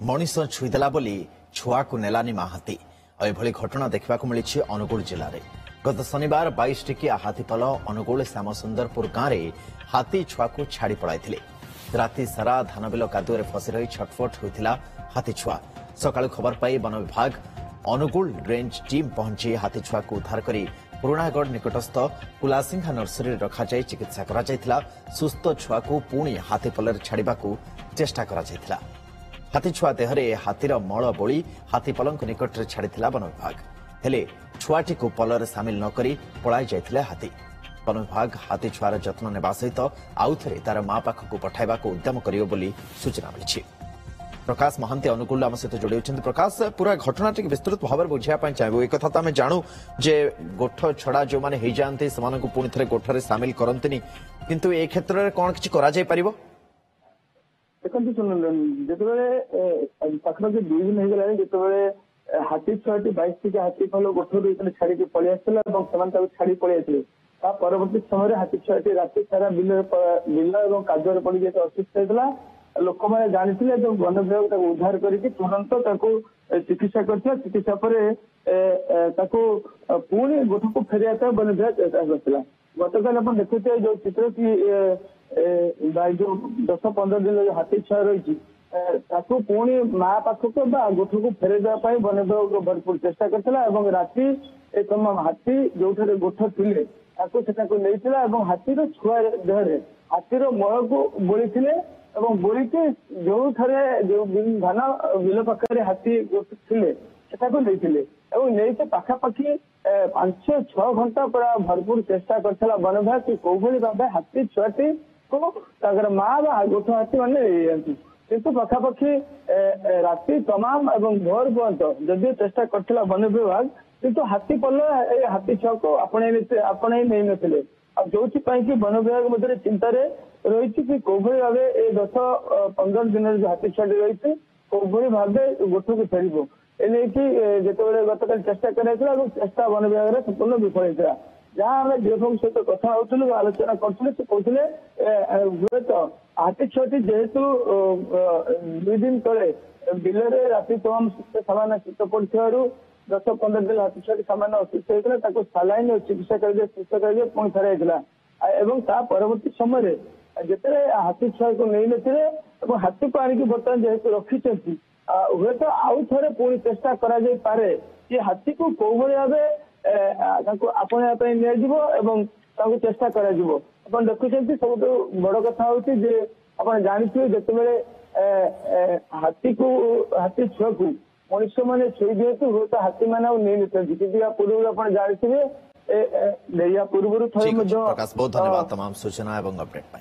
मनीष छुईदेला बोली छुआ को नेलानी मां हाथी एभली घटना देखा मिली अनुगुल जिले में गत शनिवार 22 टिकिया हाथीपल अनुगुल श्यामसुंदरपुर गांव में हाथी छुआ को छाड़ी पड़ाई राति सारा धानबिल कादुए फसी रही छटफट होता हाथी छुआ सका खबर पाई वन विभाग अनुगुल रेंज टीम पहुंची हाथी छुआ को उद्धार कर पुराणागढ़ निकटस्थ कुलासिंघा नर्सरी रखाई चिकित्सा करा सुस्थ छुआ को पुणी हाथीपल छाड़ा चेष्टा करा हाथी छुआ देहरे हाथीर मल बोली हाथीपल निकट में छाड़ा वन विभाग हेले छुआटी को पलर सामिल नक पलाई जाते हाथी वन विभाग हाथी छुआर जत्न नेबा सहित आउ थे तार मां पाखक पठाइबा उद्यम करियो सूचना मिली। प्रकाश महांती अनुकूल आम सहित जोड़ी होती। प्रकाश पूरा घटना टी विस्तृत भाव में बुझापी चाहिए एक कथा तो आम जानू जे गोठ छड़ा जो मैंने हो जाती से पुणी थे गोठरे सामिल करती किंतु ए क्षेत्र में कौन किसी करा जाय परिबो? देखते जो पाखापाखि 2 दिन हो जो हाथी छुआटी 22 टिका हाथी फल गोठर छाड़ी पलि आसला छाड़ी पलि परवर्ती समय हाथी छुआटी राति सारा बिल कादुआ पड़ जाए असुस्थ होता लोक मैंने जानी वन विभाग उद्धार करके तुरंत चिकित्सा करता चिकित्सा पर पुणी गोठ को फेरिया वन विभाग चेष्टा करता गतकाल आप देखुचे जो चित्र की जो 10-15 दिन जो हाथी छुआ रही पुणी माँ पाखक गोठ को फेरे देवाई वन विभाग भरपूर चेष्टा करता राति तमाम हाथी जो गोठ थे हाथीर छुआ देहरे हाथीर मल को बोली बोलिकी जो धान बिल पाखे हाथी थे नहीं पाखापाखि 5-6 घंटा पूरा भरपूर चेष्टा करता वन विभाग कि कौ भाव हाथी छुआटी को माँ गोठ हाथी मैंने किंतु पाखापाखि राति तमाम एवं भोर पर्यंत जदि चेष्टा करता वन विभाग किंतु हाथी पल हाथी छुआ को आपणे नहीं नथिले जो वन विभाग मध्य चिंतार रही कि कौ भाव 10-15 दिन जो हाथी छुआटी रही कौ भाव गोठ को फेर एने जो गतकाल चेष्टा कर चेष्टा वन विभाग संपूर्ण विफल होता जहाँ आम डीएफओ सहित कथा हो आलोचना करुँ से कहते हुए तो हाथी छुआटी जेहेतु 2 दिन तले बिल राति तमाम सामान शीत पड़े 10-15 दिन हाथी छुआटी सामान असुस्थ होता सालाइन चिकित्सा कर सुस्थ कर पुणी फेर परवर्ती समय जिते हाथी छुआ को नहीं नथिले हाथी को आणिक बर्तमान जेहेतु रखी हुए तो आउ थे पुणी चेष्टा करे कि हाथी को कौ भाव आपणे चेष्टा कर देखुं सब बड़ कथा हूँ आप जानते जिते हाथी छुआ को मनुष्य मैंने छुई दिए हुए तो हाथी मैंने नहीं लेते कि पूर्व आप जानते पूर्व प्रकाश बहुत धन्यवाद तमाम सूचना और अपडेट।